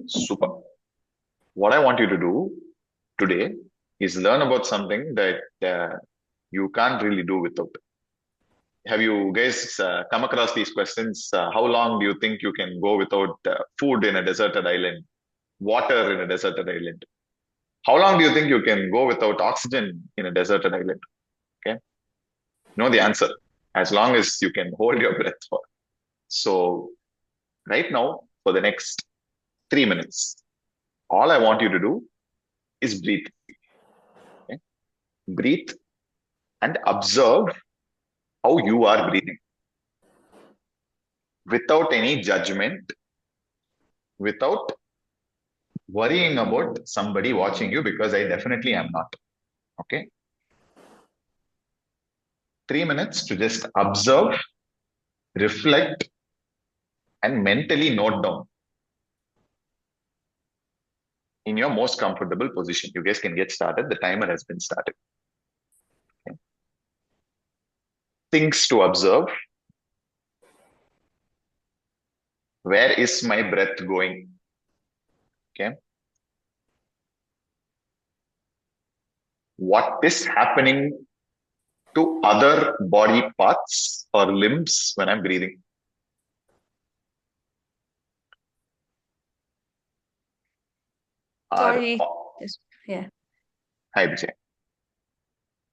Super. What I want you to do today is learn about something that you can't really do without. Have you guys come across these questions? How long do you think you can go without food in a deserted island, water in a deserted island? How long do you think you can go without oxygen in a deserted island? Okay, know the answer. As long as you can hold your breath for. So right now, for the next 3 minutes, all I want you to do is breathe. Okay? Breathe and observe how you are breathing without any judgment, without worrying about somebody watching you, because I definitely am not. Okay. 3 minutes to just observe, reflect, and mentally note down in your most comfortable position. You guys can get started. The timer has been started. Okay. Things to observe. Where is my breath going? Okay. What is happening to other body parts or limbs when I'm breathing? Are Sorry. Just, yeah. Hi, Vijay.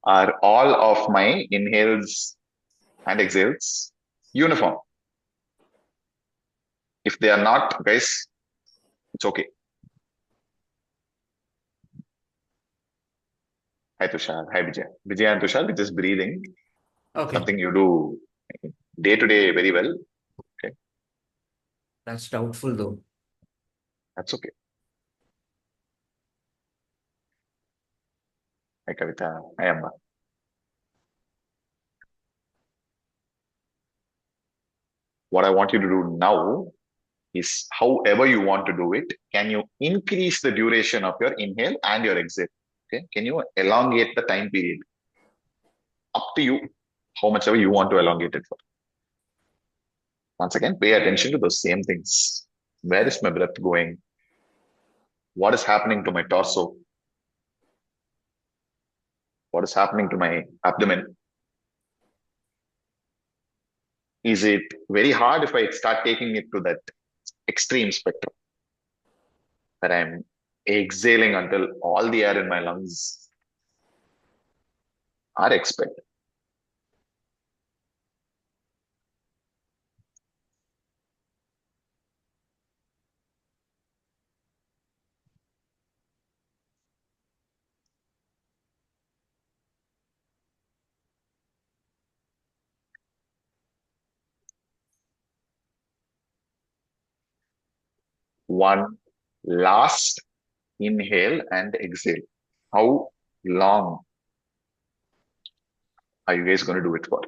Are all of my inhales and exhales uniform? If they are not, guys, it's okay. Hi, Tushar. Hi, Vijay. Vijay and Tushar, we're just breathing. Okay, Something you do day to day very well. Okay, that's doubtful though. that's okay. Hi, Kavita. Hi, Amma. What I want you to do now is however you want to do it, can you increase the duration of your inhale and your exhale? Okay, can you elongate the time period? Up to you, how much ever you want to elongate it for. Once again, pay attention to those same things. Where is my breath going? What is happening to my torso? What is happening to my abdomen? Is it very hard if I start taking it to that extreme spectrum that I'm exhaling until all the air in my lungs are expelled? One last inhale and exhale. How long are you guys going to do it for?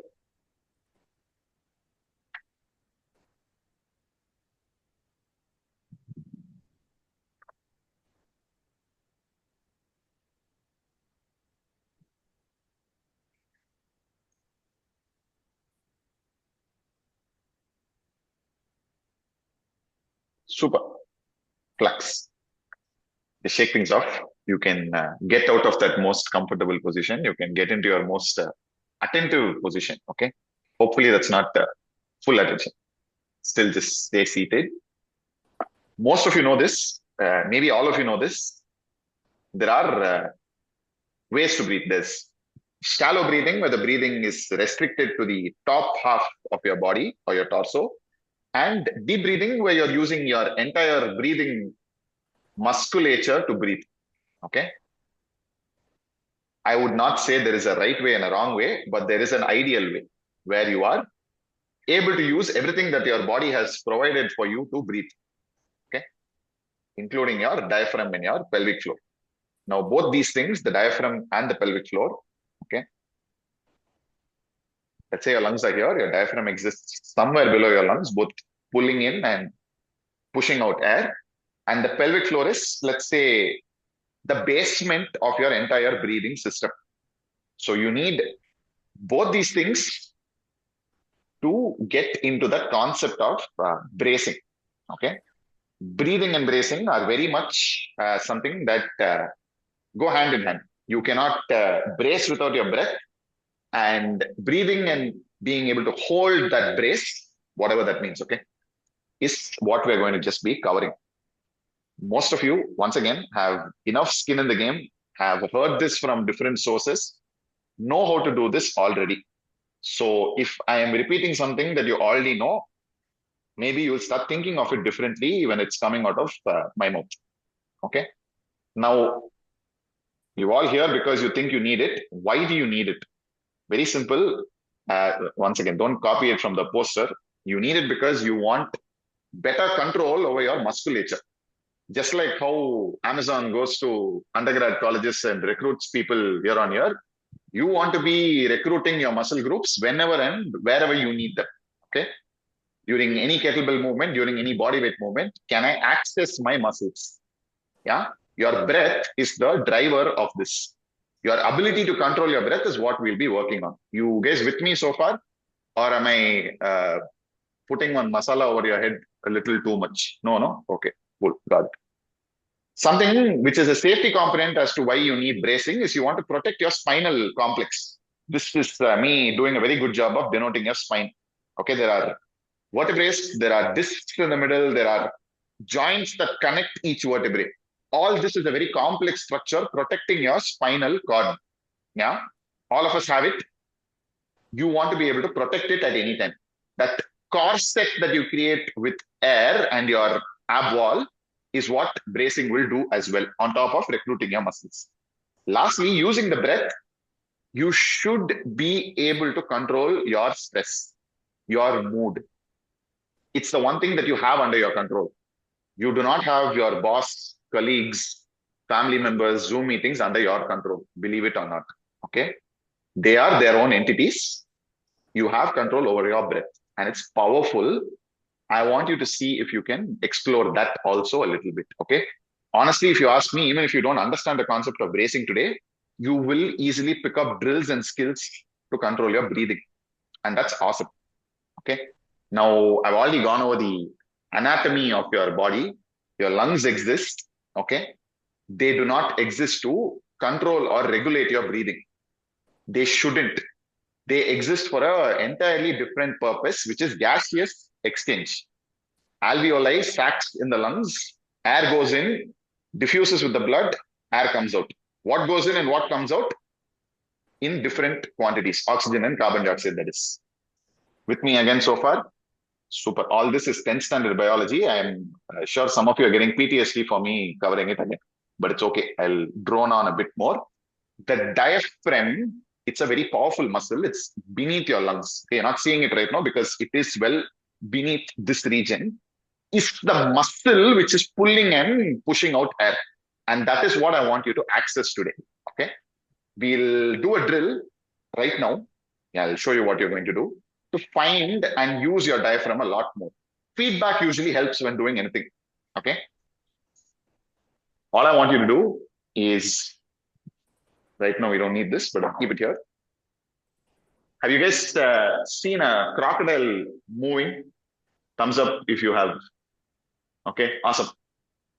Super. Flex. Just shake things off. You can get out of that most comfortable position. You can get into your most attentive position. Okay. Hopefully, that's not full attention. Still, just stay seated. Most of you know this. Maybe all of you know this. There are ways to breathe. There's shallow breathing, where the breathing is restricted to the top half of your body or your torso, and deep breathing, where you're using your entire breathing musculature to breathe. Okay. I would not say there is a right way and a wrong way, but there is an ideal way where you are able to use everything that your body has provided for you to breathe. Okay. Including your diaphragm and your pelvic floor. Now, both these things, the diaphragm and the pelvic floor, okay. Let's say your lungs are here, your diaphragm exists somewhere below your lungs, both pulling in and pushing out air. And the pelvic floor is, let's say, the basement of your entire breathing system. So you need both these things to get into the concept of bracing. Okay. breathing and bracing are very much something that go hand in hand. You cannot brace without your breath, and breathing and being able to hold that brace, whatever that means, okay, is what we're going to just be covering. Most of you, once again, have enough skin in the game, have heard this from different sources, know how to do this already. So if I am repeating something that you already know, maybe you'll start thinking of it differently when it's coming out of my mouth. Okay. Now, you all here because you think you need it. Why do you need it? Very simple. Once again, don't copy it from the poster. You need it because you want better control over your musculature. Just like how Amazon goes to undergrad colleges and recruits people year on year, you want to be recruiting your muscle groups whenever and wherever you need them. Okay. During any kettlebell movement, during any body weight movement, can I access my muscles? Yeah. Your breath is the driver of this. Your ability to control your breath is what we'll be working on. You guys with me so far? Or am I putting one masala over your head a little too much? No? Okay, cool, got it. Something which is a safety component as to why you need bracing is you want to protect your spinal complex. This is me doing a very good job of denoting your spine. Okay, there are vertebrae, there are discs in the middle, there are joints that connect each vertebrae. All this is a very complex structure protecting your spinal cord. Yeah, all of us have it. You want to be able to protect it at any time. That corset that you create with air and your ab wall is what bracing will do as well, on top of recruiting your muscles. Lastly, using the breath, you should be able to control your stress, your mood. It's the one thing that you have under your control. You do not have your boss, colleagues, family members, Zoom meetings under your control, believe it or not. Okay. They are their own entities. You have control over your breath, and it's powerful. I want you to see if you can explore that also a little bit. Okay. Honestly, if you ask me, even if you don't understand the concept of bracing today, you will easily pick up drills and skills to control your breathing. And that's awesome. Okay. Now, I've already gone over the anatomy of your body. Your lungs exist. Okay. They do not exist to control or regulate your breathing. They shouldn't. They exist for an entirely different purpose, which is gaseous exchange. Alveoli sacs in the lungs, air goes in, diffuses with the blood, air comes out. What goes in and what comes out? In different quantities, oxygen and carbon dioxide, that is. With me again so far? Super. All this is 10th standard biology. I am sure some of you are getting PTSD for me covering it again, but it's okay. I'll drone on a bit more. The diaphragm, it's a very powerful muscle. It's beneath your lungs. Okay, you're not seeing it right now because it is well beneath this region. Is the muscle which is pulling and pushing out air. And that is what I want you to access today. Okay. We'll do a drill right now. Yeah, I'll show you what you're going to do to find and use your diaphragm a lot more. Feedback usually helps when doing anything. Okay. All I want you to do is, right now we don't need this, but I'll keep it here. Have you guys seen a crocodile moving? Thumbs up if you have. Okay, awesome.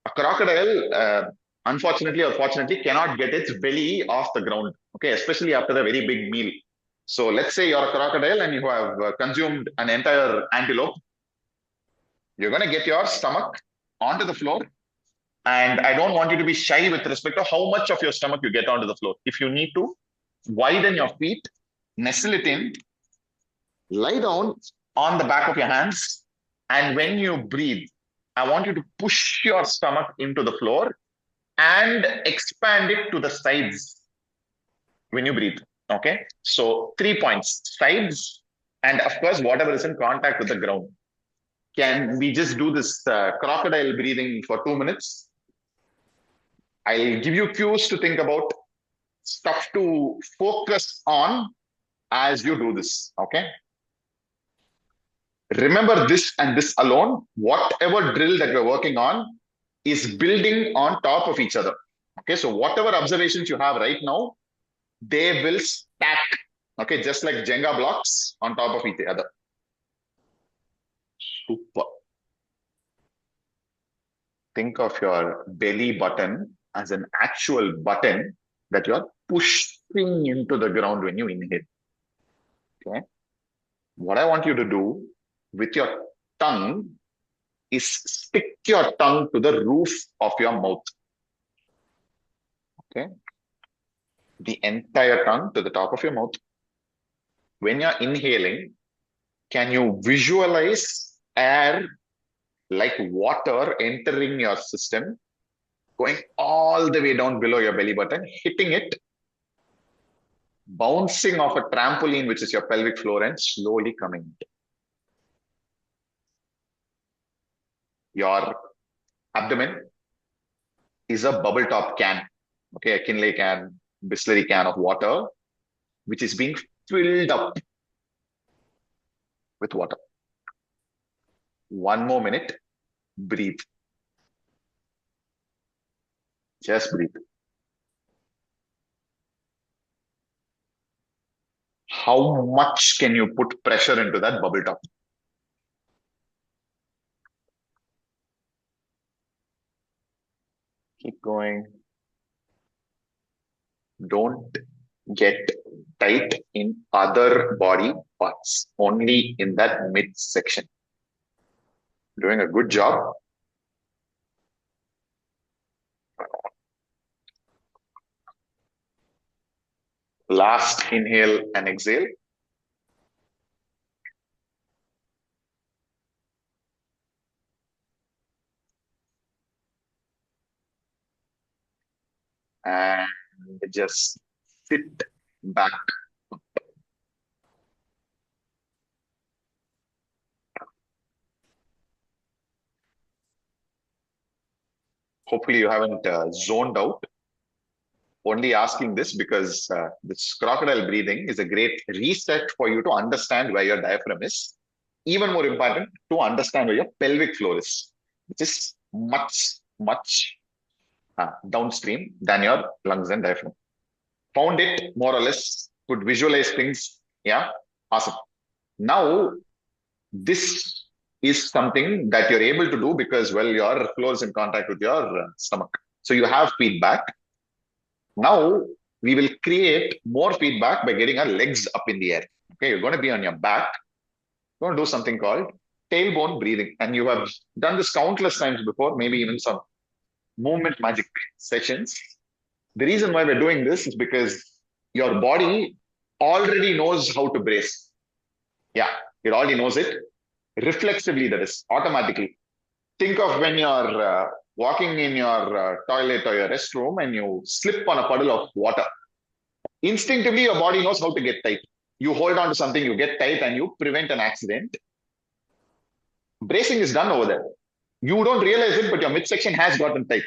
A crocodile, unfortunately or fortunately, cannot get its belly off the ground. Okay, especially after a very big meal. So let's say you're a crocodile and you have consumed an entire antelope. You're going to get your stomach onto the floor. And I don't want you to be shy with respect to how much of your stomach you get onto the floor. If you need to, widen your feet, nestle it in, lie down on the back of your hands. And when you breathe, I want you to push your stomach into the floor and expand it to the sides when you breathe. Okay. So 3 points: sides, and of course, whatever is in contact with the ground. Can we just do this crocodile breathing for 2 minutes? I'll give you cues to think about, stuff to focus on as you do this. Okay. Remember this and this alone. Whatever drill that we're working on is building on top of each other. Okay. So whatever observations you have right now, they will stack. Okay. Just like Jenga blocks on top of each other. Super. think of your belly button as an actual button that you're pushing into the ground when you inhale. Okay. What I want you to do with your tongue is stick your tongue to the roof of your mouth. Okay. The entire tongue to the top of your mouth. When you're inhaling, can you visualize air like water entering your system, going all the way down below your belly button, hitting it, bouncing off a trampoline, which is your pelvic floor, and slowly coming. Your abdomen is a bubble top can, okay, a Kinley can, Bisleri can of water, which is being filled up with water. One more minute, breathe. Just breathe. How much can you put pressure into that bubble top? Keep going. Don't get tight in other body parts, only in that midsection. Doing a good job. Last inhale and exhale. And just sit back. Hopefully you haven't zoned out. Only asking this because this crocodile breathing is a great reset for you to understand where your diaphragm is. Even more important, to understand where your pelvic floor is, which is much downstream than your lungs and diaphragm. Found it more or less, could visualize things. Yeah, awesome. Now, this is something that you're able to do because, well, your floor is in contact with your stomach. So you have feedback. Now, we will create more feedback by getting our legs up in the air. Okay, you're going to be on your back. You're going to do something called tailbone breathing. And you have done this countless times before, maybe even some movement magic sessions. The reason why we're doing this is because your body already knows how to brace. Yeah, it already knows it. Reflexively, that is automatically. Think of when you're walking in your toilet or your restroom and you slip on a puddle of water. Instinctively, your body knows how to get tight. You hold on to something, you get tight, and you prevent an accident. Bracing is done over there. You don't realize it, but your midsection has gotten tight.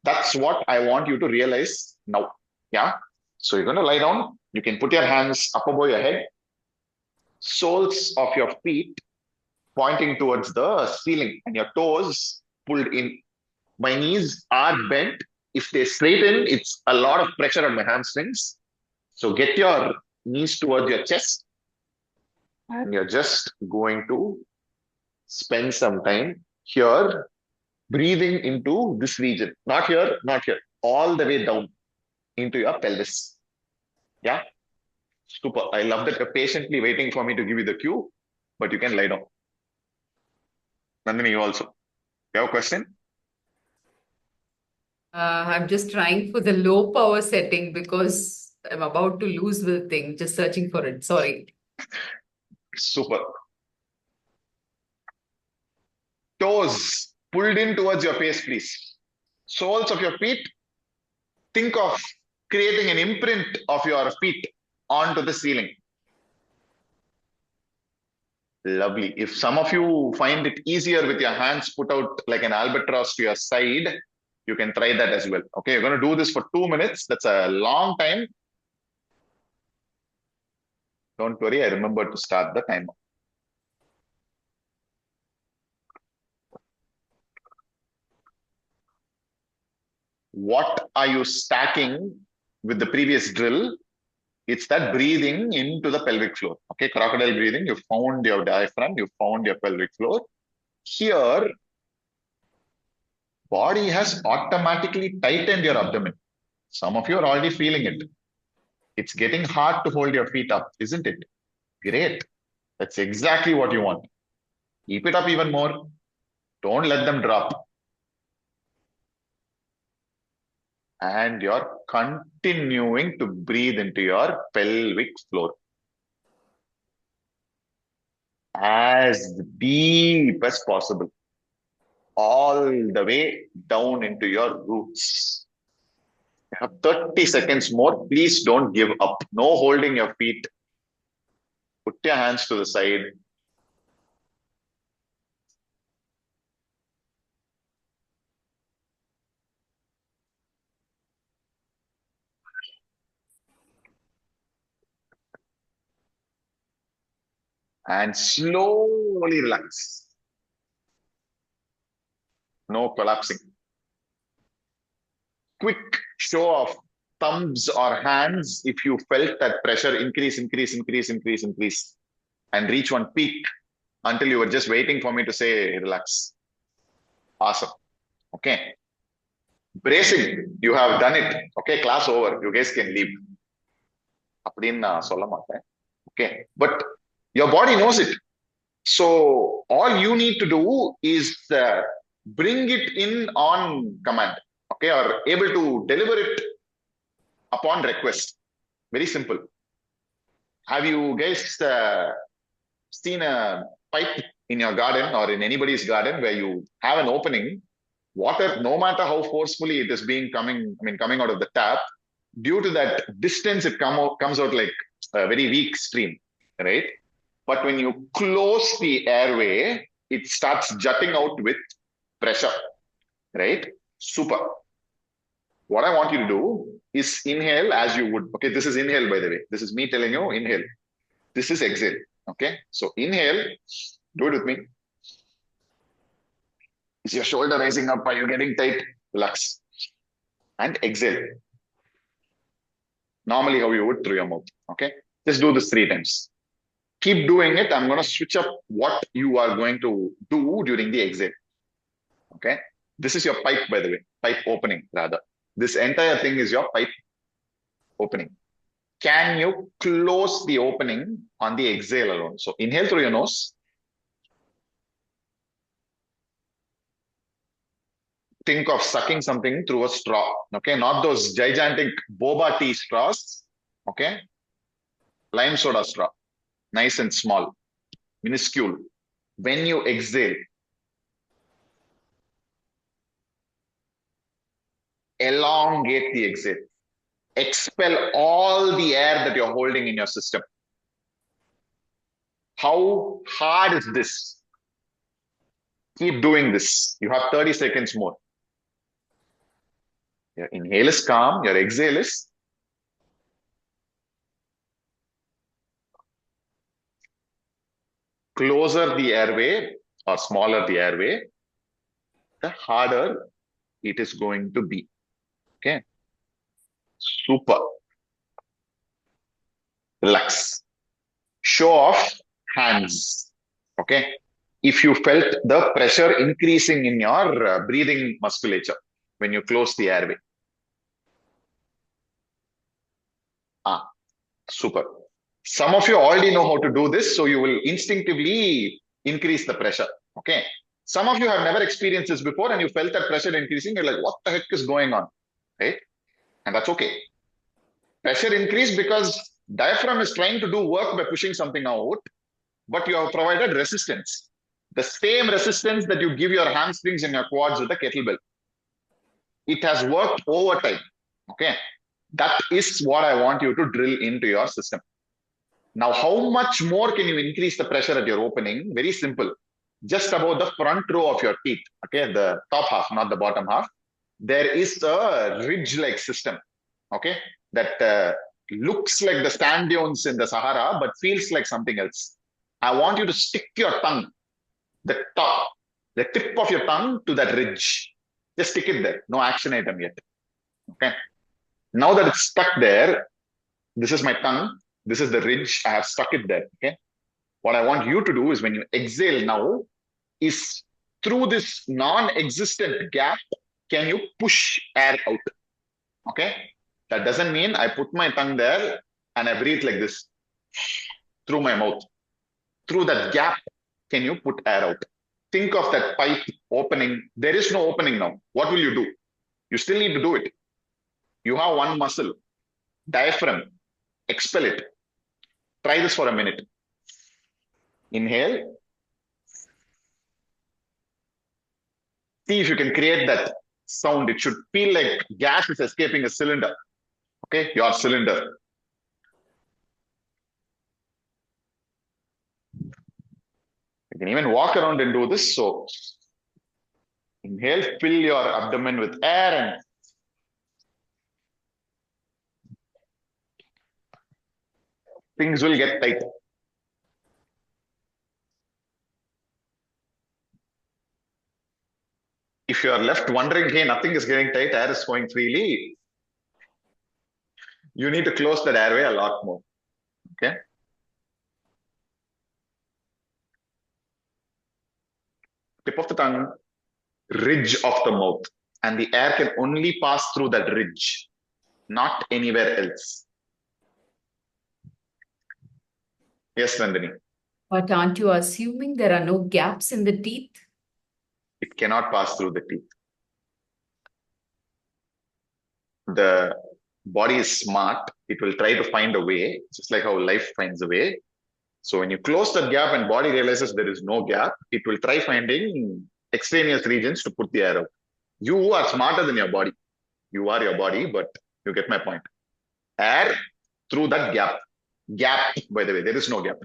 That's what I want you to realize now. Yeah. So you're going to lie down. You can put your hands up above your head, soles of your feet pointing towards the ceiling, and your toes pulled in. My knees are bent. If they straighten, it's a lot of pressure on my hamstrings. So get your knees towards your chest, and you're just going to spend some time here, breathing into this region. Not here, not here. All the way down into your pelvis. Yeah. Super. I love that you're patiently waiting for me to give you the cue, but you can lie down. Nandini, you also. You have a question? I'm just trying for the low power setting because I'm about to lose the thing, just searching for it. Sorry. Super. Toes pulled in towards your face, please. Soles of your feet. Think of creating an imprint of your feet onto the ceiling. Lovely. If some of you find it easier with your hands put out like an albatross to your side, you can try that as well. Okay, you're going to do this for 2 minutes. That's a long time. Don't worry, I remember to start the timer. What are you stacking with the previous drill? It's that breathing into the pelvic floor. Okay, crocodile breathing. You found your diaphragm, you found your pelvic floor. Here, body has automatically tightened your abdomen. Some of you are already feeling it. It's getting hard to hold your feet up, isn't it? Great. That's exactly what you want. Keep it up even more. Don't let them drop. And you're continuing to breathe into your pelvic floor as deep as possible, all the way down into your roots. You have 30 seconds more. Please don't give up. No holding your feet. Put your hands to the side. And slowly relax. No collapsing. Quick show of thumbs or hands if you felt that pressure increase, and reach one peak until you were just waiting for me to say relax. Awesome. Okay. Bracing, you have done it. Okay, class over. You guys can leave. அப்படின்னு நான் சொல்ல மாட்டேன். Okay. But your body knows it. So all you need to do is bring it in on command. Okay, or able to deliver it upon request. Very simple. Have you guys seen a pipe in your garden or in anybody's garden where you have an opening? Water, no matter how forcefully it is coming out of the tap, due to that distance, it comes out like a very weak stream, right? But when you close the airway, it starts jutting out with pressure, right? Super. What I want you to do is inhale as you would. Okay, this is inhale, by the way. This is me telling you, inhale. This is exhale. Okay, so inhale. Do it with me. Is your shoulder rising up? Are you getting tight? Relax. And exhale. Normally how you would through your mouth. Okay, just do this 3 times. Keep doing it. I'm going to switch up what you are going to do during the exhale. Okay, this is your pipe, by the way. Pipe opening, rather. This entire thing is your pipe opening. Can you close the opening on the exhale alone? So inhale through your nose. Think of sucking something through a straw. Okay, not those gigantic boba tea straws. Okay, lime soda straw. Nice and small, minuscule. When you exhale, elongate the exhale. Expel all the air that you're holding in your system. How hard is this? Keep doing this. You have 30 seconds more. Your inhale is calm. Your exhale is closer the airway or smaller the airway, the harder it is going to be. Okay. Super. Relax. Show of hands. Okay. If you felt the pressure increasing in your breathing musculature when you close the airway. Super. Some of you already know how to do this, so you will instinctively increase the pressure. Okay. Some of you have never experienced this before and you felt that pressure increasing. You're like, what the heck is going on? Right? And that's okay. Pressure increased because diaphragm is trying to do work by pushing something out, but you have provided resistance. The same resistance that you give your hamstrings and your quads with the kettlebell. It has worked over time. Okay. That is what I want you to drill into your system. Now, how much more can you increase the pressure at your opening? Very simple. Just above the front row of your teeth, okay, the top half, not the bottom half, there is a ridge-like system, okay, that looks like the sand dunes in the Sahara, but feels like something else. I want you to stick your tongue, the tip of your tongue to that ridge. Just stick it there. No action item yet. Okay. Now that it's stuck there, this is my tongue. This is the ridge. I have stuck it there. Okay. What I want you to do is when you exhale now is through this non-existent gap, can you push air out? Okay. That doesn't mean I put my tongue there and I breathe like this through my mouth. Through that gap, can you put air out? Think of that pipe opening. There is no opening now. What will you do? You still need to do it. You have one muscle, diaphragm. Expel it. Try this for a minute. Inhale. See if you can create that sound. It should feel like gas is escaping a cylinder. Okay, your cylinder. You can even walk around and do this. So inhale, fill your abdomen with air and things will get tight. If you are left wondering, hey, nothing is getting tight, air is flowing freely, you need to close that airway a lot more. Okay. Tip of the tongue, ridge of the mouth, and the air can only pass through that ridge, not anywhere else. Yes, Nandini. But aren't you assuming there are no gaps in the teeth? It cannot pass through the teeth. The body is smart. It will try to find a way, just like how life finds a way. So when you close that gap and body realizes there is no gap, it will try finding extraneous regions to put the air out. You are smarter than your body. You are your body, but you get my point. Air through that gap. Gap, by the way, there is no gap.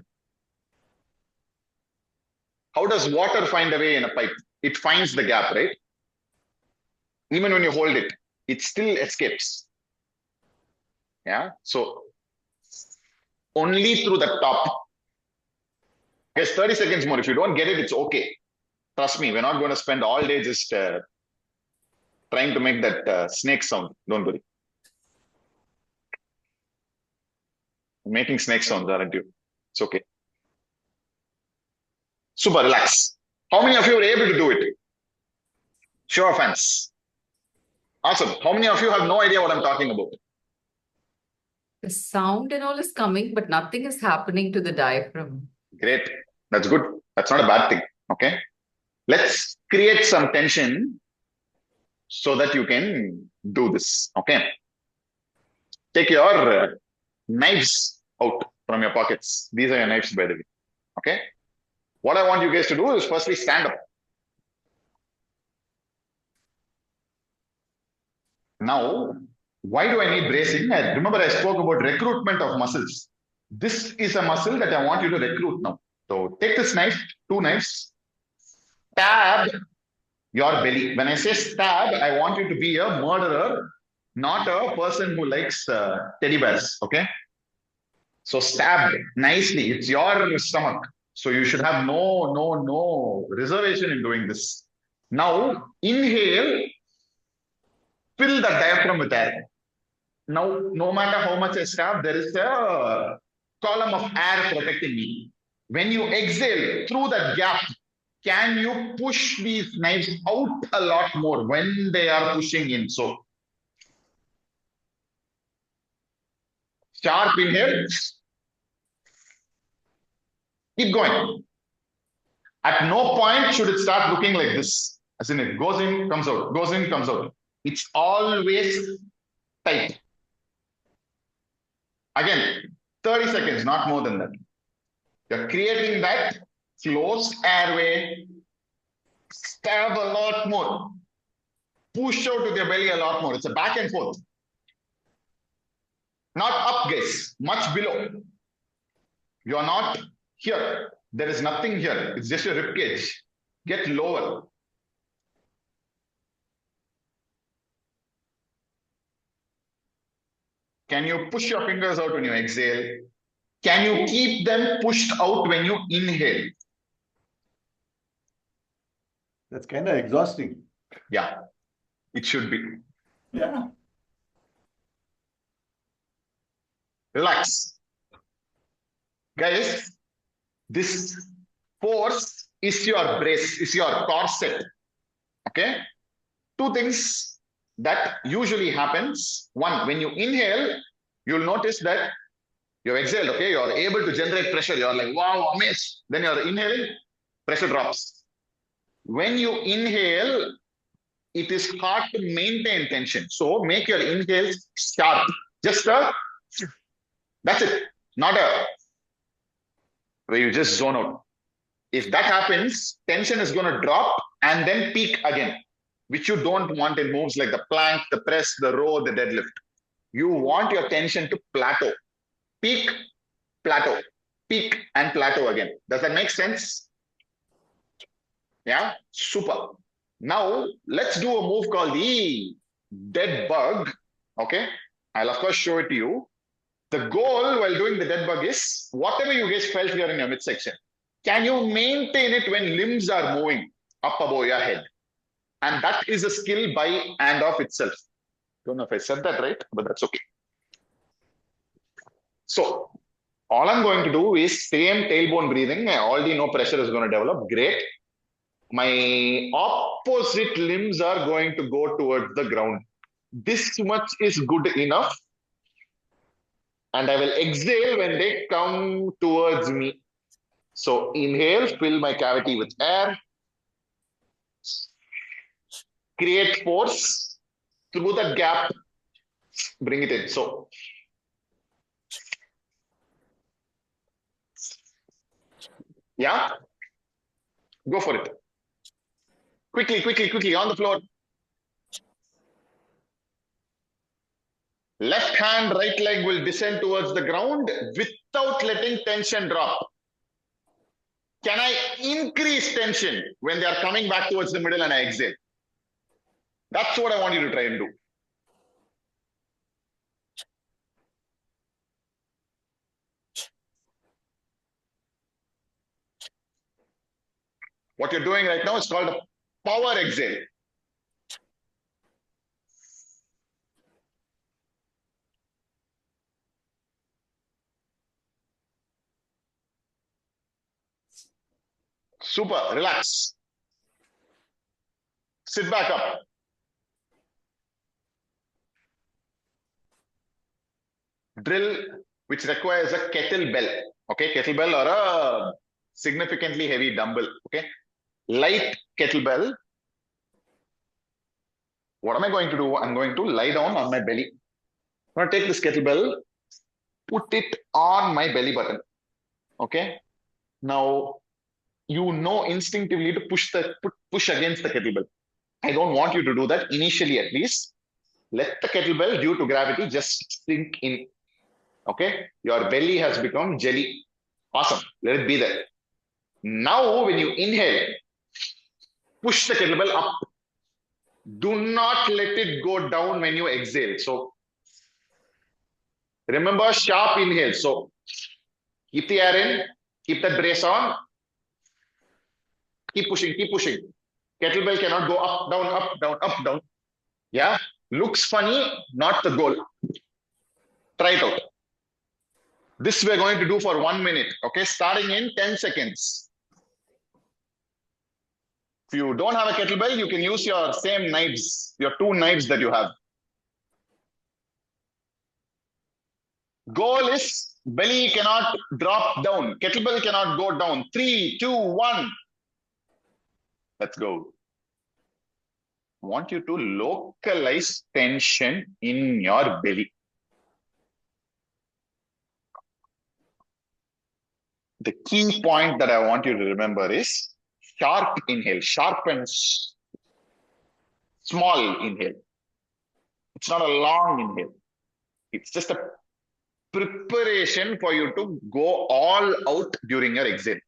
How does water find a way in a pipe? It finds the gap, right? Even when you hold it, it still escapes. Yeah. So only through the top. Yes, 30 seconds more. If you don't get it, it's okay. Trust me, we're not going to spend all day just trying to make that snake sound. Don't worry. Making snake sounds, aren't you? It's okay. Super, relax. How many of you were able to do it? Show of hands. Awesome. How many of you have no idea what I'm talking about? The sound and all is coming, but nothing is happening to the diaphragm. Great. That's good. That's not a bad thing. Okay. Let's create some tension so that you can do this. Okay. Take your knives out from your pockets. These are your knives, by the way. Okay. What I want you guys to do is firstly stand up. Now, why do I need bracing? Remember, I spoke about recruitment of muscles. This is a muscle that I want you to recruit now. So take this knife, two knives, stab your belly. When I say stab, I want you to be a murderer, not a person who likes teddy bears. Okay. So stab nicely. It's your stomach. So you should have no reservation in doing this. Now, inhale, fill the diaphragm with air. Now, no matter how much I stab, there is a column of air protecting me. When you exhale through that gap, can you push these knives out a lot more when they are pushing in? So, sharp inhale. Keep going. At no point should it start looking like this. As in, it goes in, comes out, goes in, comes out. It's always tight. Again, 30 seconds, not more than that. You're creating that closed airway. Stab a lot more. Push out with your belly a lot more. It's a back and forth. Not up, guys. Much below. You're not here. There is nothing here. It's just your rib cage. Get lower. Can you push your fingers out when you exhale? Can you keep them pushed out when you inhale? That's kind of exhausting. Yeah, it should be. Yeah. Relax. Guys, this force is your brace, is your corset. Okay. Two things that usually happens. One, when you inhale, you'll notice that you've exhaled, okay? You're able to generate pressure. You're like, wow, amazed. Then you're inhaling, pressure drops. When you inhale, it is hard to maintain tension. So make your inhales sharp. Just that's it. Not a where you just zone out. If that happens, tension is going to drop and then peak again, which you don't want in moves like the plank, the press, the row, the deadlift. You want your tension to plateau. Peak, plateau, peak and plateau again. Does that make sense? Yeah, super. Now let's do a move called the dead bug. Okay, I'll of course show it to you. The goal while doing the dead bug is whatever you guys felt here in your midsection. Can you maintain it when limbs are moving up above your head? And that is a skill by and of itself. Don't know if I said that right, but that's okay. So all I'm going to do is same tailbone breathing. I already know pressure is going to develop. Great. My opposite limbs are going to go towards the ground. This much is good enough. And I will exhale when they come towards me. So inhale, fill my cavity with air. Create force through that gap. Bring it in. So yeah, go for it. Quickly, quickly, quickly on the floor. Left hand, right leg will descend towards the ground without letting tension drop. Can I increase tension when they are coming back towards the middle and I exhale? That's what I want you to try and do. What you're doing right now is called a power exhale. Super, relax. Sit back up. Drill, which requires a kettlebell. Okay, kettlebell or a significantly heavy dumbbell. Okay, light kettlebell. What am I going to do? I'm going to lie down on my belly. I'm going to take this kettlebell, put it on my belly button. Okay, now you know instinctively to push against the kettlebell. I don't want you to do that initially, at least. Let the kettlebell, due to gravity, just sink in. Okay, your belly has become jelly. Awesome. Let it be there. Now, when you inhale, push the kettlebell up. Do not let it go down when you exhale. So, remember sharp inhale. So, keep the air in, keep that brace on. Keep pushing, keep pushing. Kettlebell cannot go up, down, up, down, up, down. Yeah, looks funny, not the goal. Try it out. This we're going to do for 1 minute, okay? Starting in 10 seconds. If you don't have a kettlebell, you can use your same knives, your 2 knives that you have. Goal is belly cannot drop down. Kettlebell cannot go down. 3, 2, 1. Let's go. I want you to localize tension in your belly. The key point that I want you to remember is sharp inhale, sharp and small inhale. It's not a long inhale. It's just a preparation for you to go all out during your exhale.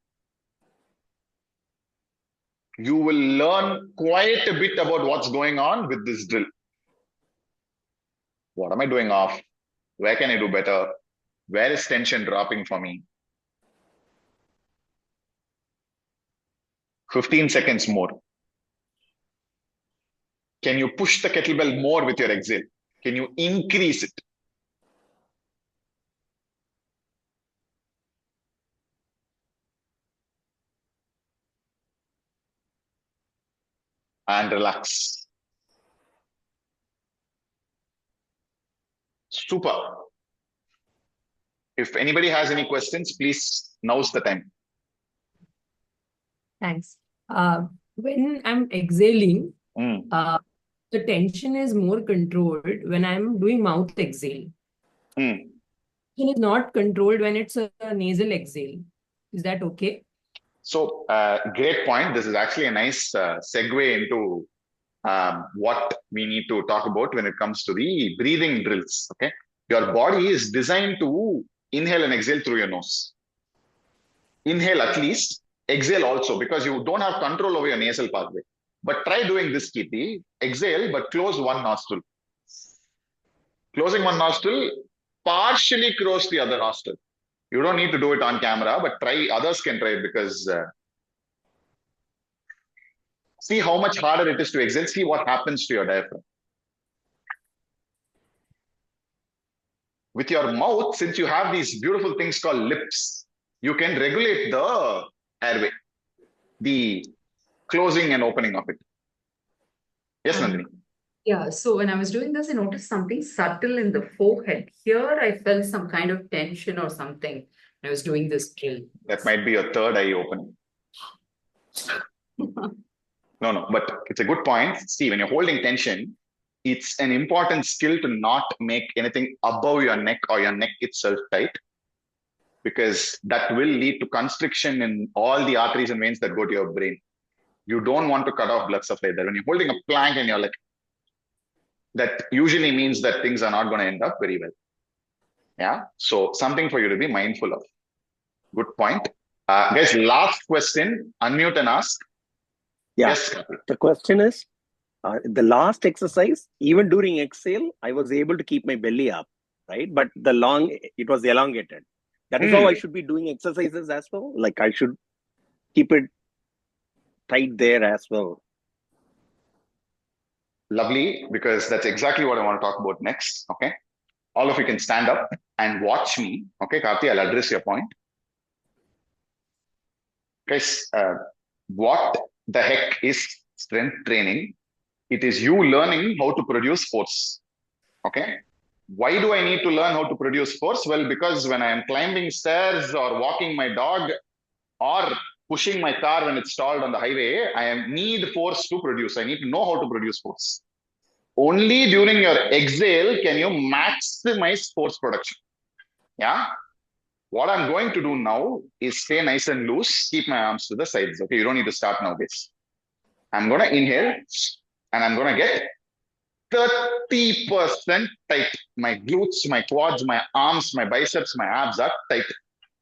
You will learn quite a bit about what's going on with this drill. What am I doing off? Where can I do better? Where is tension dropping for me? 15 seconds more. Can you push the kettlebell more with your exhale? Can you increase it? and relax. Super. If anybody has any questions, please, now's the time. Thanks. When I'm exhaling, Mm. the tension is more controlled when I'm doing mouth exhale. Mm. It is not controlled when it's a nasal exhale. Is that okay? So, great point. This is actually a nice segue into what we need to talk about when it comes to the breathing drills. Okay, your body is designed to inhale and exhale through your nose. Inhale at least, exhale also, because you don't have control over your nasal pathway. But try doing this, Kirti. Exhale, but close one nostril. Closing one nostril, partially close the other nostril. You don't need to do it on camera, but try. Others can try it because see how much harder it is to exhale. See what happens to your diaphragm. With your mouth, since you have these beautiful things called lips, you can regulate the airway, the closing and opening of it. Yes, Nandini. Yeah, so when I was doing this, I noticed something subtle in the forehead. Here, I felt some kind of tension or something when I was doing this drill. That might be your third eye opening. No, but it's a good point. See, when you're holding tension, it's an important skill to not make anything above your neck or your neck itself tight, because that will lead to constriction in all the arteries and veins that go to your brain. You don't want to cut off blood supply there. When you're holding a plank and you're like, that usually means that things are not going to end up very well. Yeah. So something for you to be mindful of. Good point. Guys, last question. Unmute and ask. Yeah. Yes. The question is, the last exercise, even during exhale, I was able to keep my belly up, right? But it was elongated. That is how I should be doing exercises as well. Like I should keep it tight there as well. Lovely, because that's exactly what I want to talk about next. Okay. All of you can stand up and watch me. Okay, Karthi, I'll address your point. Guys, what the heck is strength training? It is you learning how to produce force. Okay. Why do I need to learn how to produce force? Well, because when I am climbing stairs or walking my dog or pushing my car when it's stalled on the highway, I need force to produce. I need to know how to produce force. Only during your exhale can you maximize force production. Yeah. What I'm going to do now is stay nice and loose, keep my arms to the sides. Okay, you don't need to start now, guys. I'm going to inhale and I'm going to get 30% tight. My glutes, my quads, my arms, my biceps, my abs are tight.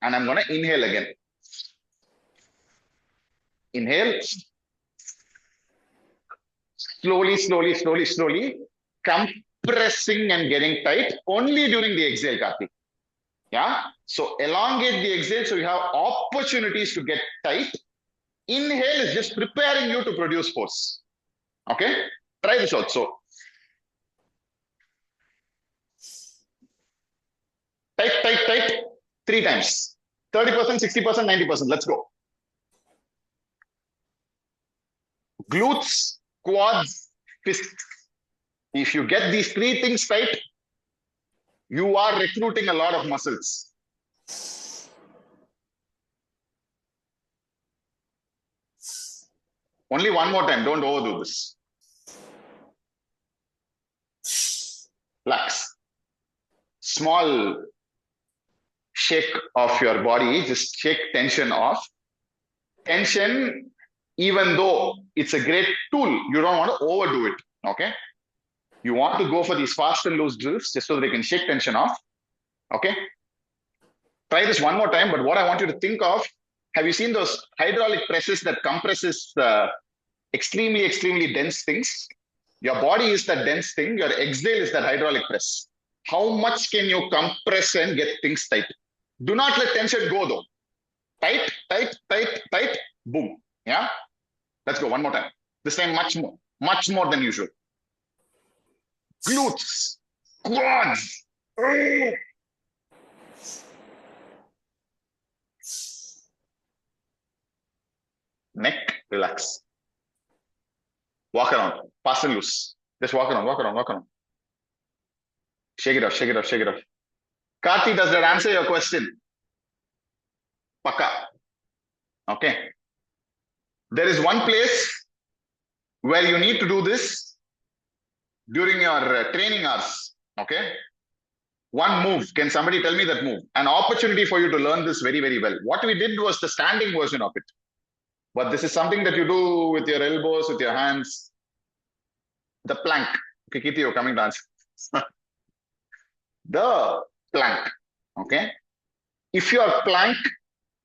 And I'm going to inhale again. Inhale. Slowly, compressing and getting tight only during the exhale, Karthik. Yeah. So elongate the exhale so you have opportunities to get tight. Inhale is just preparing you to produce force. Okay. Try this also. Tight. 3 times. 30%, 60%, 90%. Let's go. Glutes, quads, fists. If you get these 3 things tight, you are recruiting a lot of muscles. Only one more time. Don't overdo this. Relax. Small shake of your body. Just shake tension off. Tension, even though it's a great tool, you don't want to overdo it. Okay. You want to go for these fast and loose drills just so they can shake tension off. Okay. Try this one more time. But what I want you to think of, have you seen those hydraulic presses that compresses extremely dense things? Your body is that dense thing. Your exhale is that hydraulic press. How much can you compress and get things tight? Do not let tension go though. Tight. Boom. Yeah. Let's go one more time. This time much more than usual. Glutes, quads. Neck, relax. Walk around, fast and loose. Just walk around, walk around, walk around. Shake it off, shake it off, shake it off. Karthi, does that answer your question? Paka. Okay. There is one place where you need to do this during your training hours. Okay. One move. Can somebody tell me that move? An opportunity for you to learn this very, very well. What we did was the standing version of it. But this is something that you do with your elbows, with your hands. The plank. Okay, Kirti, you're coming to answer. The plank. Okay. If your plank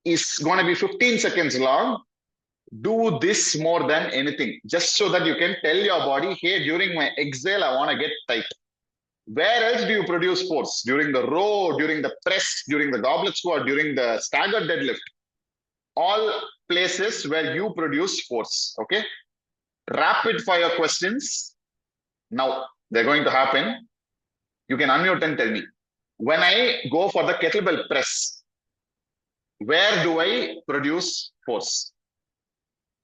is going to be 15 seconds long, do this more than anything, just so that you can tell your body, hey, during my exhale, I want to get tight. Where else do you produce force? During the row, during the press, during the goblet squat, during the staggered deadlift. All places where you produce force. Okay. Rapid fire questions. Now they're going to happen. You can unmute and tell me. When I go for the kettlebell press, where do I produce force?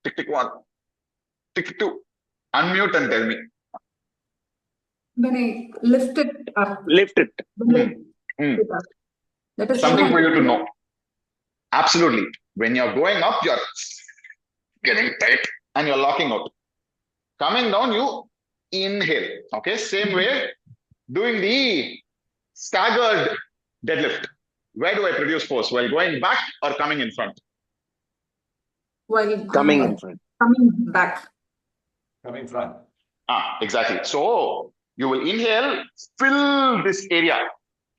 Tick, tick one. Tick, tick two. Unmute and tell me. When I lift it up. Lift it. When I Hmm. lift it up. That is Something how for you to know. Absolutely. When you're going up, you're getting tight and you're locking out. Coming down, you inhale. Okay. Same way, doing the staggered deadlift. Where do I produce force? While going back or coming in front? while Coming in front. coming back. Coming front. Exactly. So you will inhale, fill this area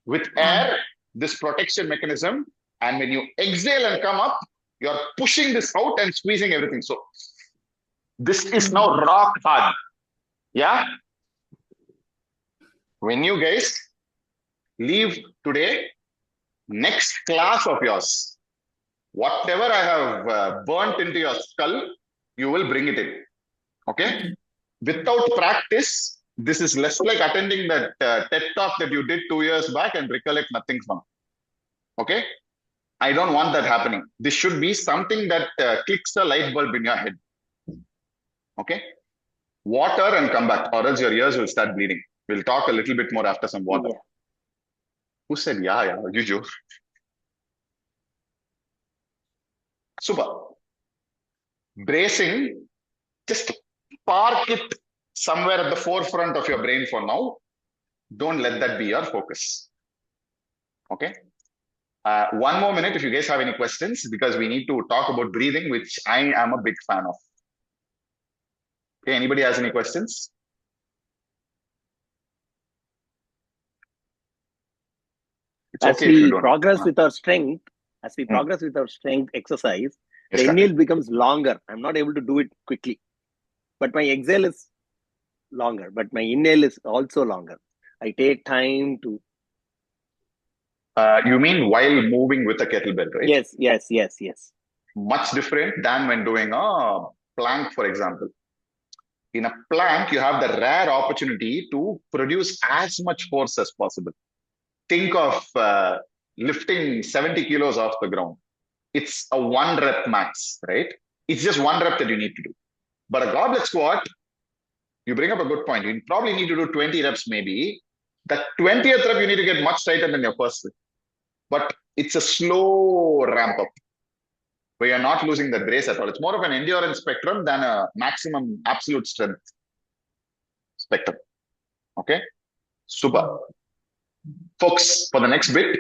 with air, this protection mechanism. And when you exhale and come up, you're pushing this out and squeezing everything. So this is now rock hard. Yeah. When you guys leave today, next class of yours, whatever I have burnt into your skull, you will bring it in. Okay. Without practice, this is less like attending that TED talk that you did 2 years back and recollect nothing from. Okay. I don't want that happening. This should be something that clicks a light bulb in your head. Okay. Water and come back, or else your ears will start bleeding. We'll talk a little bit more after some water. Yeah. Who said, yeah, Juju? Super. Bracing, just park it somewhere at the forefront of your brain for now. Don't let that be your focus. Okay. One more minute if you guys have any questions, because we need to talk about breathing, which I am a big fan of. Okay, anybody has any questions? It's As okay if you we don't. progress with our strength, exercise, Yes, the correct. inhale becomes longer. I'm not able to do it quickly. But my exhale is longer, but my inhale is also longer. I take time to. You mean while moving with a kettlebell, right? Yes. Much different than when doing a plank, for example. In a plank, you have the rare opportunity to produce as much force as possible. Think of lifting 70 kilos off the ground. It's a 1 rep max, right? It's just 1 rep that you need to do. But a goblet squat, you bring up a good point. You probably need to do 20 reps maybe. The 20th rep, you need to get much tighter than your first rep. But it's a slow ramp up where you're not losing the brace at all. It's more of an endurance spectrum than a maximum absolute strength spectrum. Okay? Super. Folks, for the next bit,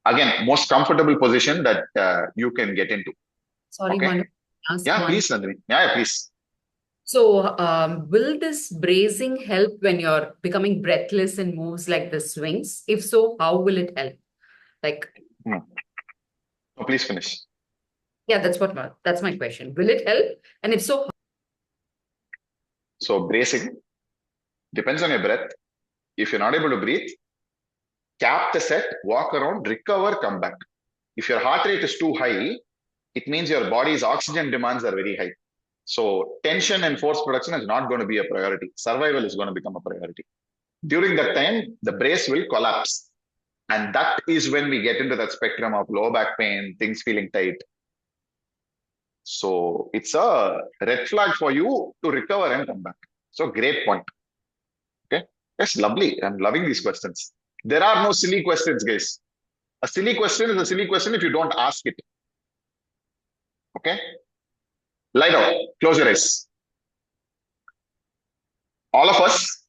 again, most comfortable position that you can get into. Sorry, Okay. Manu, ask Yeah, one. please, Nandini. Yeah, please. So, will this bracing help when you're becoming breathless in moves like the swings? If so, how will it help? Like, Oh, please finish. yeah, that's my question. Will it help? And if so, So bracing depends on your breath. If you're not able to breathe, cap the set, walk around, recover, come back. If your heart rate is too high, it means your body's oxygen demands are very high. So tension and force production is not going to be a priority. Survival is going to become a priority. During that time, the brace will collapse. And that is when we get into that spectrum of low back pain, things feeling tight. So it's a red flag for you to recover and come back. So great point. Okay. That's lovely. I'm loving these questions. There are no silly questions, guys. A silly question is a silly question if you don't ask it. Okay. Lie down. Close your eyes. All of us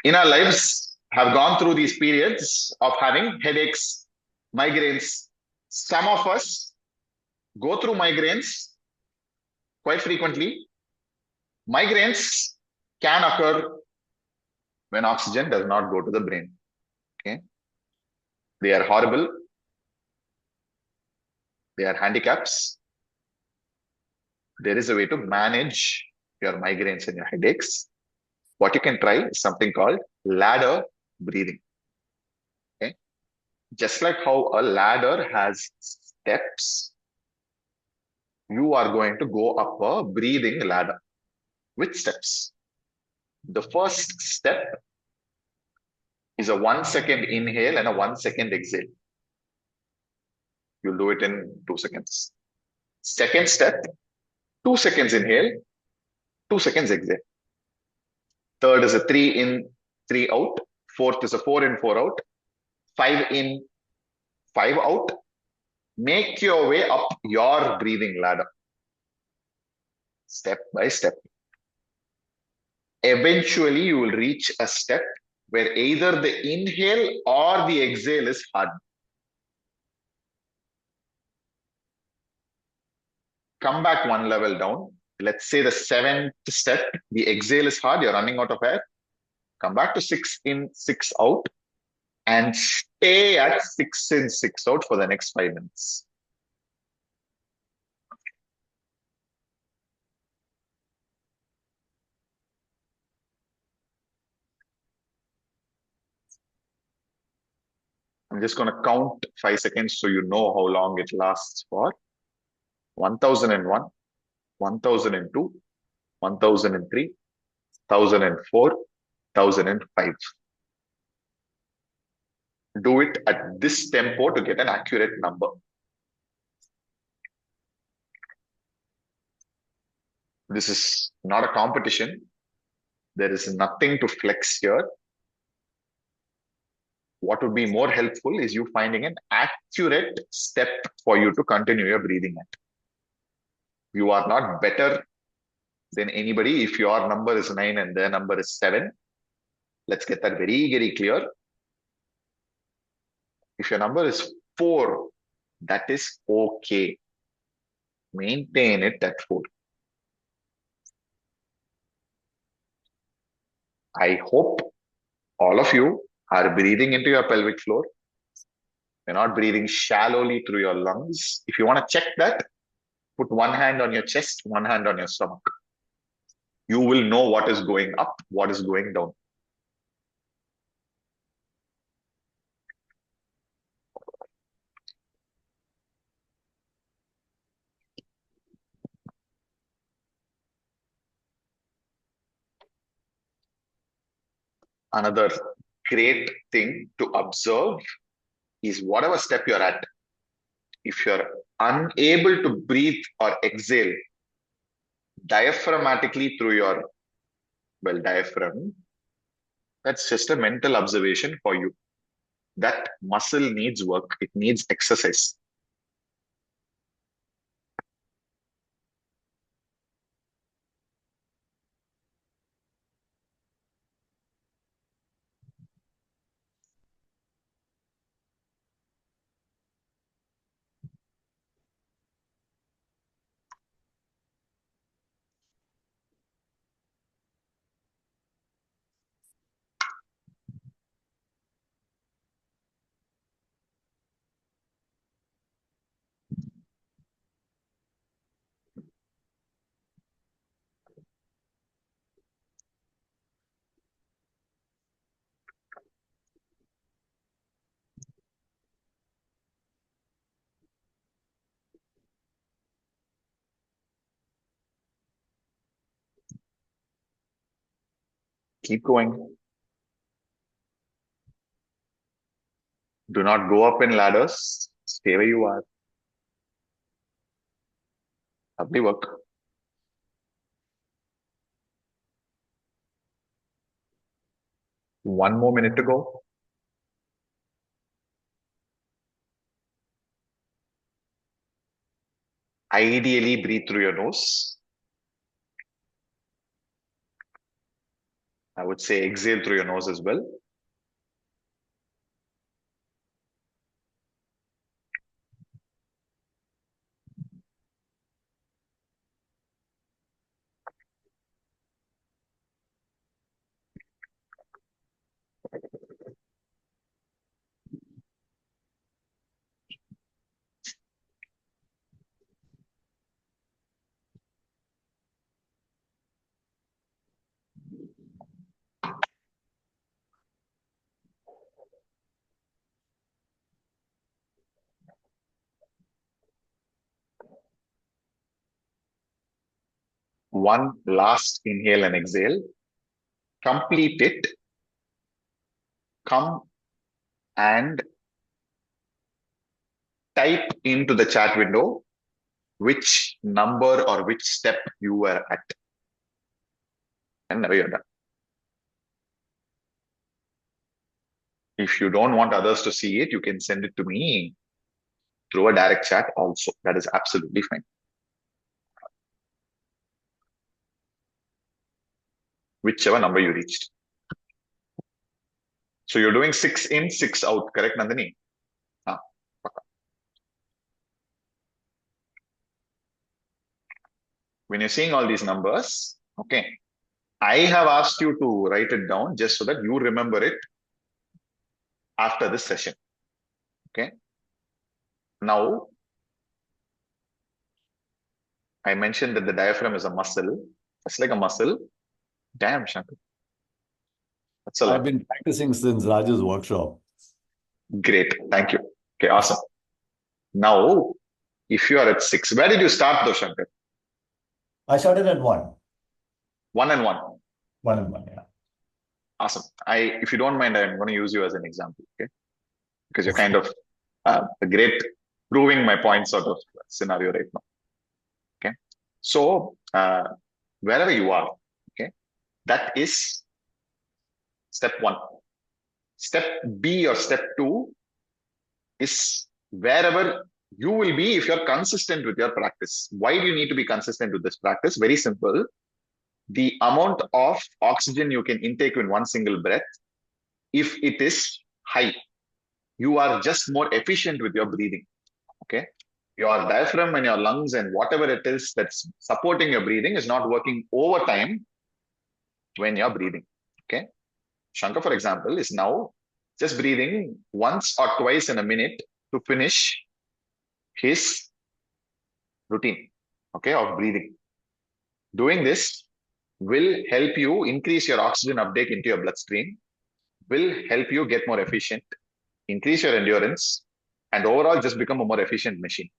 in our lives have gone through these periods of having headaches, migraines. Some of us go through migraines quite frequently. Migraines can occur when oxygen does not go to the brain. Okay. They are horrible. They are handicaps. There is a way to manage your migraines and your headaches. What you can try is something called ladder breathing. Okay. Just like how a ladder has steps, you are going to go up a breathing ladder with steps. The first step is a 1 second inhale and a 1 second exhale. You'll do it in 2 seconds. Second step, 2 seconds inhale, 2 seconds exhale. Third is a 3 in, 3 out. Fourth is a 4 in, 4 out. 5 in, 5 out. Make your way up your breathing ladder. Step by step. Eventually, you will reach a step where either the inhale or the exhale is hard. Come back one level down. Let's say the 7th step, the exhale is hard, you're running out of air. Come back to 6 in, 6 out, and stay at 6 in, 6 out for the next 5 minutes. I'm just going to count 5 seconds so you know how long it lasts for. 1001, 1002, 1003, 1004, 1005. Do it at this tempo to get an accurate number. This is not a competition. There is nothing to flex here. What would be more helpful is you finding an accurate step for you to continue your breathing at. You are not better than anybody if your number is 9 and their number is 7. Let's get that very, very clear. If your number is 4, that is okay. Maintain it at 4. I hope all of you are breathing into your pelvic floor. You're not breathing shallowly through your lungs. If you want to check that, put one hand on your chest, one hand on your stomach. You will know what is going up, what is going down. Another great thing to observe is whatever step you're at. If you're unable to breathe or exhale diaphragmatically through your diaphragm, that's just a mental observation for you. That muscle needs work. It needs exercise. Keep going. Do not go up in ladders. Stay where you are. Lovely work. One more minute to go. Ideally, breathe through your nose. I would say exhale through your nose as well. One last inhale and exhale. Complete it. Come and type into the chat window which number or which step you were at. And now you're done. If you don't want others to see it, you can send it to me through a direct chat also. That is absolutely fine. Whichever number you reached. So you're doing 6 in, 6 out, correct, Nandini? When you're seeing all these numbers, okay, I have asked you to write it down just so that you remember it after this session. Okay. Now, I mentioned that the diaphragm is a muscle. It's like a muscle. Damn, Shankar. That's a lot. I've been practicing since Raj's workshop. Great. Thank you. Okay, awesome. Now, if you are at 6, where did you start though, Shankar? I started at 1. 1 and 1. 1 and 1, yeah. Awesome. If you don't mind, I'm going to use you as an example, okay? Because you're kind of a great proving my point sort of scenario right now. Okay. So, wherever you are, okay, that is step 1. Step B or step 2 is wherever you will be if you're consistent with your practice. Why do you need to be consistent with this practice? Very simple. The amount of oxygen you can intake in one single breath, if it is high, you are just more efficient with your breathing. Okay. Your diaphragm and your lungs and whatever it is that's supporting your breathing is not working overtime when you're breathing. Okay. Shankar, for example, is now just breathing once or twice in a minute to finish his routine, okay, of breathing. Doing this will help you increase your oxygen uptake into your bloodstream, will help you get more efficient, increase your endurance, and overall just become a more efficient machine.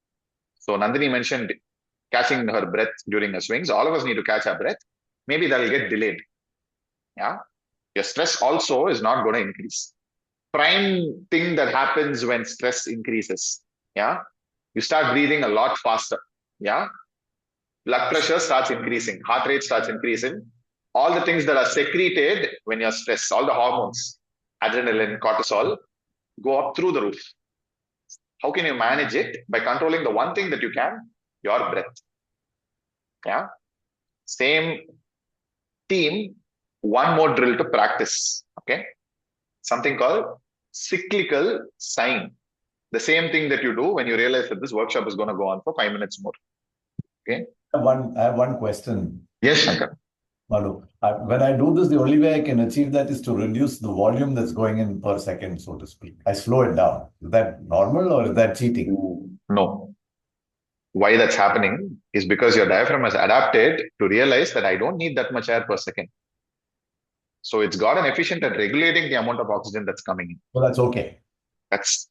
So Nandini mentioned catching her breath during her swings. All of us need to catch our breath. Maybe that'll get delayed. Yeah. Your stress also is not going to increase. Prime thing that happens when stress increases. Yeah. You start breathing a lot faster. Yeah. Blood pressure starts increasing. Heart rate starts increasing. All the things that are secreted when you're stressed, all the hormones, adrenaline, cortisol, go up through the roof. How can you manage it? By controlling the one thing that you can, your breath. Yeah. Same team, one more drill to practice. Okay. Something called cyclical sign. The same thing that you do when you realize that this workshop is going to go on for 5 minutes more. Okay. I have one question. Yes, Shankar. Malu, when I do this, the only way I can achieve that is to reduce the volume that's going in per second, so to speak. I slow it down. Is that normal or is that cheating? No. Why that's happening is because your diaphragm has adapted to realize that I don't need that much air per second. So it's gotten efficient at regulating the amount of oxygen that's coming in. So that's okay. That's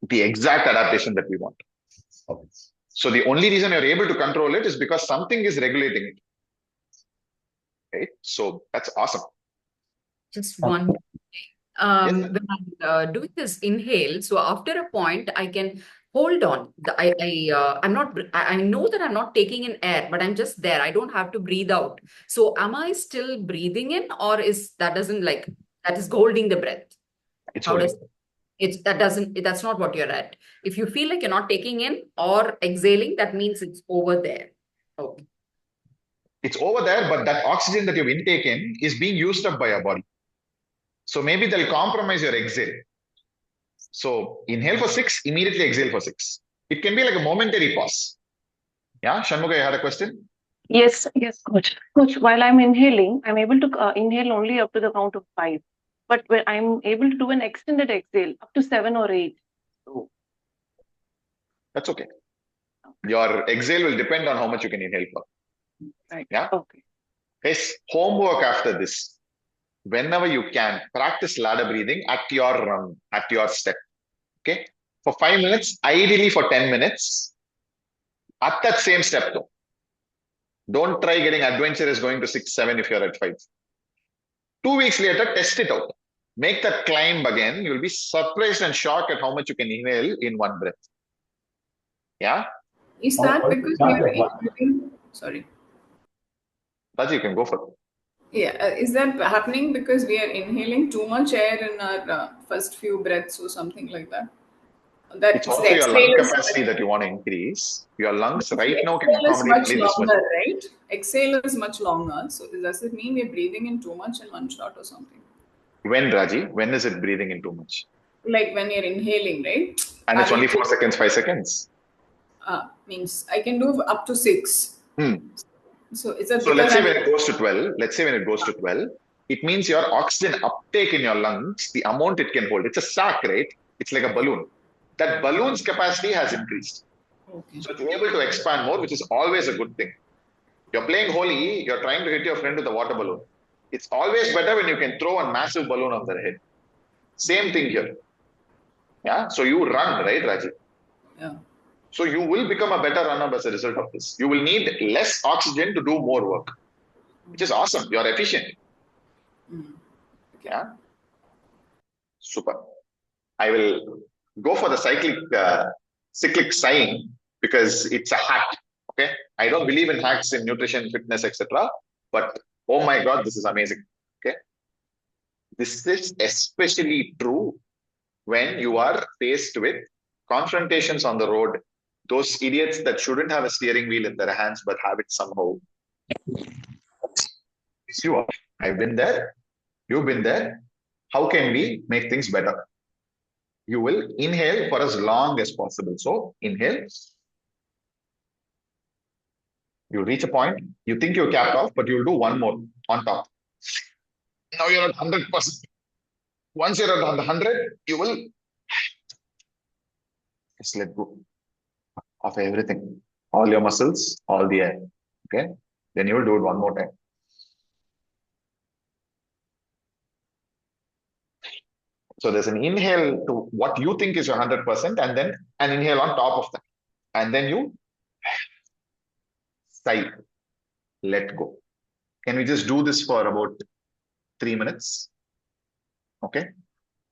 the exact adaptation that we want. Okay. So the only reason you're able to control it is because something is regulating it. Right? So that's awesome. Just one. When I'm doing this inhale, so after a point, I can hold on. I'm not, I know that I'm not taking in air, but I'm just there. I don't have to breathe out. So am I still breathing in, or is that doesn't like, that is holding the breath? It's How does holding. that's not what you're at. If you feel like you're not taking in or exhaling, that means it's over there. Okay. It's over there, but that oxygen that you've intaken is being used up by your body. So maybe they'll compromise your exhale. So inhale for 6, immediately exhale for 6. It can be like a momentary pause. Yeah, Shanmuga, you had a question? Yes, yes, coach. Coach, while I'm inhaling, I'm able to inhale only up to the count of 5. But when I'm able to do an extended exhale up to 7 or 8. So, That's okay. Your exhale will depend on how much you can inhale for. right. Yeah. Okay. Guys, homework after this. Whenever you can, practice ladder breathing at your run, at your step. Okay. For 5 minutes, ideally for 10 minutes, at that same step though. Don't try getting adventurous going to 6, 7 if you're at 5. 2 weeks later, test it out. Make that climb again. You'll be surprised and shocked at how much you can inhale in one breath. Yeah. Is that because we are inhaling? Sorry. Raji, you can go for it. Yeah, is that happening because we are inhaling too much air in our first few breaths or something like that? That It's the also your lung exhale is capacity that you want to increase. Your lungs right now can exhale is accommodate much only this much. longer, right? Exhale is much longer. So does it mean we're breathing in too much in one shot or something? When, Raji? When is it breathing in too much? Like when you're inhaling, right? And it's only 4 Having seconds, 5 seconds. means I can do up to 6. So is that So because let's say I'm when it goes to 12, it means your oxygen uptake in your lungs, the amount it can hold. It's a sack, right? It's like a balloon. That balloon's capacity has increased. okay? So it's able to expand more, which is always a good thing. You're playing holy, you're trying to hit your friend with a water balloon. It's always better when you can throw a massive balloon on their head. Same thing here. Yeah. So you run, right, Raji? Yeah. So you will become a better runner as a result of this. You will need less oxygen to do more work, which is awesome. You're efficient. Yeah. Super. I will go for the cyclic sighing because it's a hack. Okay. I don't believe in hacks in nutrition, fitness, etc. But oh my God, this is amazing. Okay. This is especially true when you are faced with confrontations on the road, those idiots that shouldn't have a steering wheel in their hands but have it somehow. It's you. I've been there. You've been there. How can we make things better? You will inhale for as long as possible. So inhale. You reach a point. You think you're capped off, but you'll do one more on top. Now you're at 100%. Once you're at 100, you will just let go of everything, all your muscles, all the air. Okay. Then you will do it one more time. So there's an inhale to what you think is your 100%, and then an inhale on top of that. And then you sigh, let go. Can we just do this for about 3 minutes? Okay.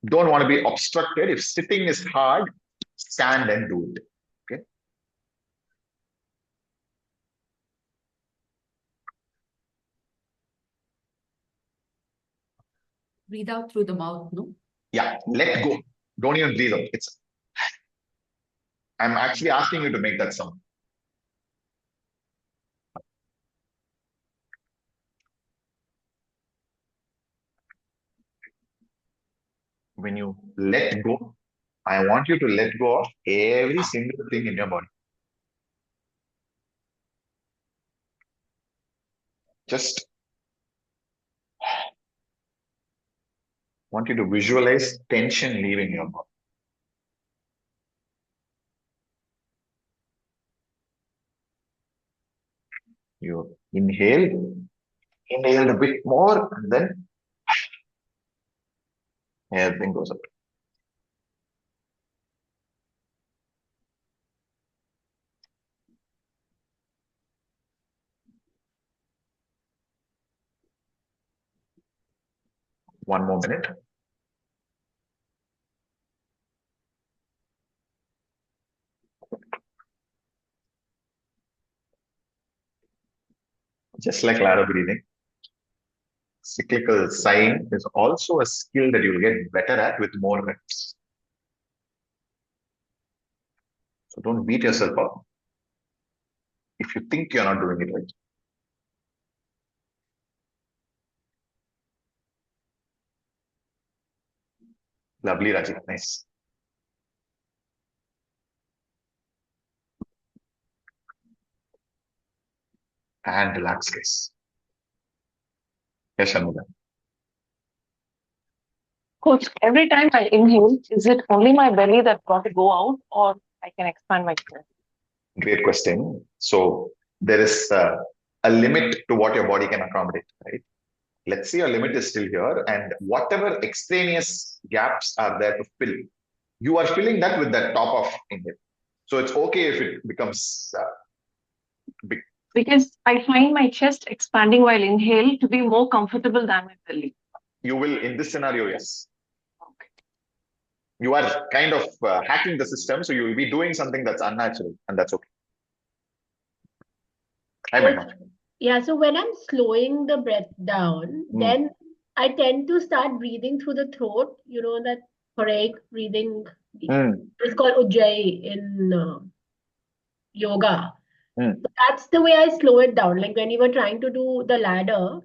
Don't want to be obstructed. If sitting is hard, stand and do it. Okay. Breathe out through the mouth, no? Yeah, let go. Don't even breathe out. I'm actually asking you to make that sound. When you let go, I want you to let go of every single thing in your body. Just want you to visualize tension leaving your body. You inhale a bit more, and then everything goes up. One more minute. just like ladder breathing. Cyclical sighing is also a skill that you'll get better at with more reps. So don't beat yourself up if you think you're not doing it right. Lovely, Rajiv. Nice. And relax, guys. Yes, Shanmugha. Coach, every time I inhale, is it only my belly that's got to go out, or I can expand my chest? Great question. So there is a limit to what your body can accommodate, right? Let's say your limit is still here, and whatever extraneous gaps are there to fill, you are filling that with that top of inhale. So it's okay if it becomes big. Because I find my chest expanding while inhale to be more comfortable than my belly. You will, in this scenario, yes. Okay. You are kind of hacking the system, so you will be doing something that's unnatural, and that's okay. I might not. Yeah, so when I'm slowing the breath down, then I tend to start breathing through the throat. You know, that thoracic breathing. It's called Ujjayi in yoga. So that's the way I slow it down. Like when you were trying to do the ladder,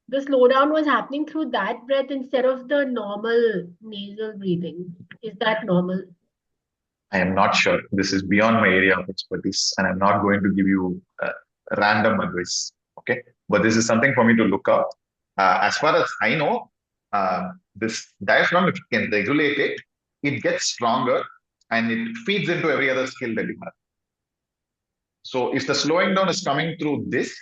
the slowdown was happening through that breath instead of the normal nasal breathing. Is that normal? I am not sure. This is beyond my area of expertise, and I'm not going to give you random advice. Okay, but this is something for me to look up. As far as I know, this diaphragm, if you can regulate it, it gets stronger and it feeds into every other skill that you have. So if the slowing down is coming through this,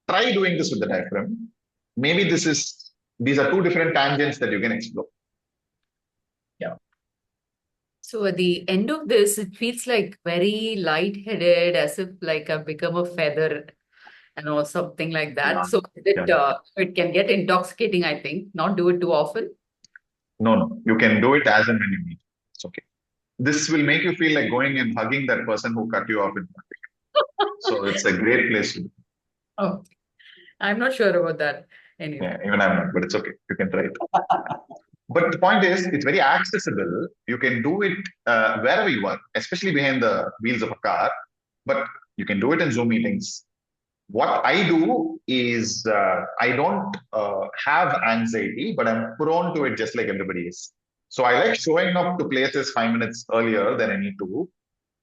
try doing this with the diaphragm. Maybe these are two different tangents that you can explore. Yeah. So at the end of this, it feels like very lightheaded, as if like I've become a feather, something like that. Yeah. So it can get intoxicating, I think. Not do it too often. No. You can do it as and when you need. It's okay. This will make you feel like going and hugging that person who cut you off in traffic. So it's a great place to do. Oh, I'm not sure about that. Anyway. Yeah, even I'm not, but it's okay. You can try it. But the point is, it's very accessible. You can do it wherever you are, especially behind the wheels of a car. But you can do it in Zoom meetings. What I do is I don't have anxiety, but I'm prone to it just like everybody is. So I like showing up to places 5 minutes earlier than I need to.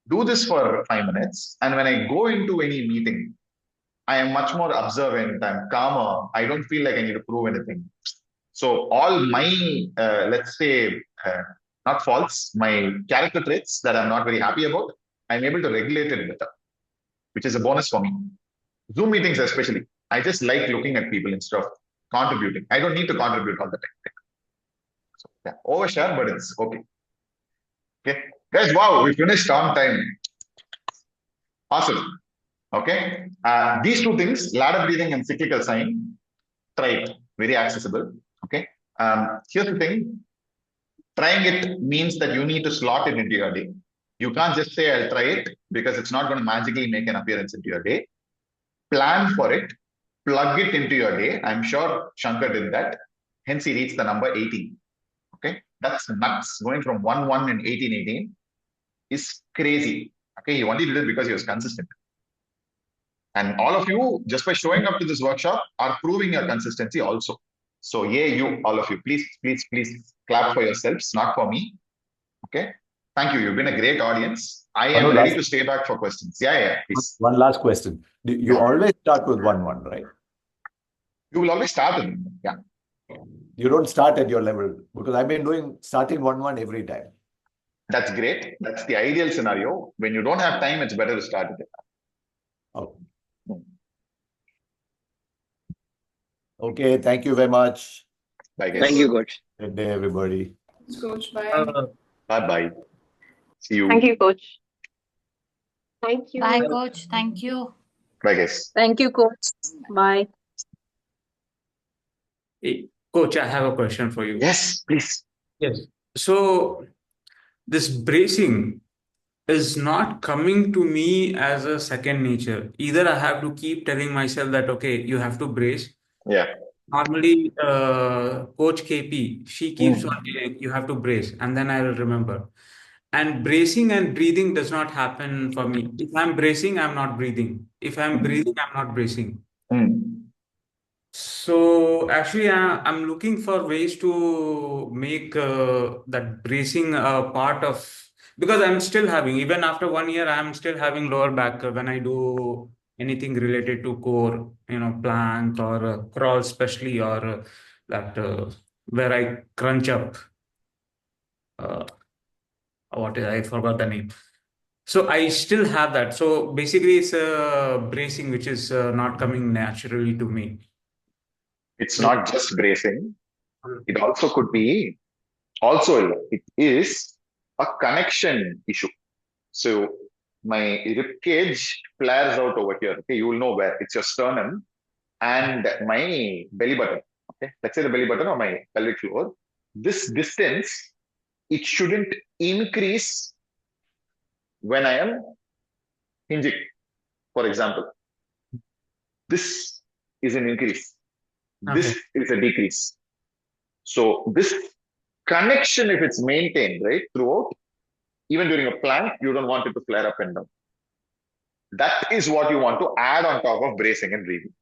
Do this for 5 minutes. And when I go into any meeting, I am much more observant. I'm calmer. I don't feel like I need to prove anything. So all my, let's say, not faults, my character traits that I'm not very happy about, I'm able to regulate it better, which is a bonus for me. Zoom meetings especially, I just like looking at people instead of contributing. I don't need to contribute all the time. So, yeah, overshare, but it's okay. Okay, guys, wow, we finished on time. Awesome. Okay, these two things, ladder breathing and cyclical sighing, try it. Very accessible. Okay, here's the thing. Trying it means that you need to slot it into your day. You can't just say, I'll try it, because it's not going to magically make an appearance into your day. Plan for it, plug it into your day. I'm sure Shankar did that. Hence, he reached the number 18. Okay, that's nuts. Going from 1-1 and 18-18 is crazy. Okay, he only did it because he was consistent. And all of you, just by showing up to this workshop, are proving your consistency also. So, yeah, all of you, please clap for yourselves, not for me. Okay, thank you. You've been a great audience. I am ready to stay back for questions. Yeah, please. One last question. You always start with 1-1, right? You will always start with 1-1. Yeah. You don't start at your level, because I've been starting 1-1 every time. That's great. That's the ideal scenario. When you don't have time, it's better to start with it. Oh. Okay, thank you very much. Bye, guys. Thank you, Coach. Good day, everybody. Coach, bye. Bye. See you. Thank you, Coach. Thank you. Bye, Coach. Thank you. Bye, guys. Thank you, Coach. Bye. Hey, Coach, I have a question for you. Yes, please. Yes. So this bracing is not coming to me as a second nature. Either I have to keep telling myself that, okay, you have to brace. Yeah. Normally, Coach KP, she keeps Mm. on saying, you have to brace, and then I will remember. And bracing and breathing does not happen for me. If I'm bracing, I'm not breathing. If I'm breathing, I'm not bracing. Mm. So actually, I'm looking for ways to make that bracing a part of, because I'm still having, even after 1 year, I'm still having lower back when I do anything related to core, plank or crawl, especially, or that where I crunch up. I forgot the name. So I still have that. So basically, it's bracing which is not coming naturally to me. It's not just bracing. It also could be, it is a connection issue. So my rib cage flares out over here. Okay, you will know where. It's your sternum and my belly button. Okay, let's say the belly button or my pelvic floor. This distance, it shouldn't increase when I am hinging, for example. This is an increase. This is a decrease. So this connection, if it's maintained, right, throughout, even during a plank, you don't want it to flare up and down. That is what you want to add on top of bracing and breathing.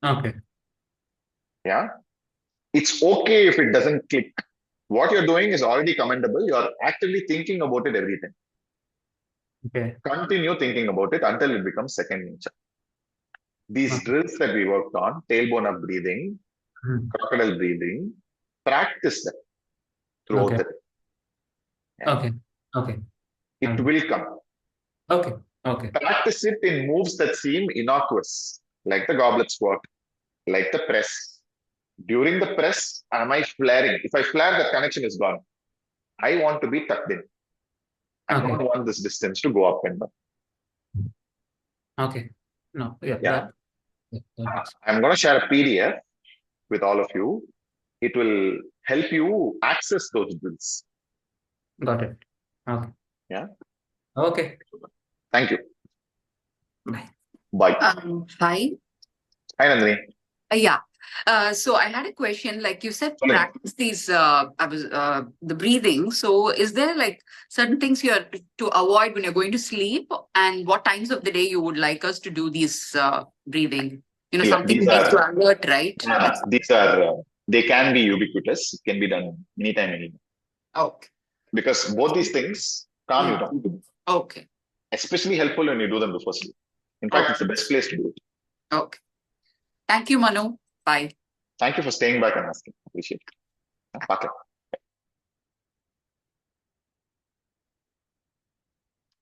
Okay. Yeah. It's okay if it doesn't click. What you're doing is already commendable. You're actively thinking about it every time. Okay. Continue thinking about it until it becomes second nature. These drills that we worked on, tailbone up breathing, crocodile breathing, practice that throughout the day. Yeah. Okay. It will come. Okay. Practice it in moves that seem innocuous, like the goblet squat, like the press. During the press, am I flaring? If I flare, the connection is gone. I want to be tucked in. I don't want this distance to go up and down. Okay. No. Yeah. I'm going to share a PDF with all of you. It will help you access those drills. Got it. Okay. Yeah. Okay. Thank you. Bye. Bye. Hi. Hi, Nandini. Yeah. So I had a question, like you said, practice these, the breathing. So is there like certain things you have to avoid when you're going to sleep, and what times of the day you would like us to do these breathing? Something makes you alert, right? These are, they can be ubiquitous. It can be done anytime, anywhere. Okay. Because both these things calm you down. Okay. Especially helpful when you do them before sleep. In fact, it's the best place to do it. Okay. Thank you, Manu. Bye. Thank you for staying back and asking. Appreciate it. Bye.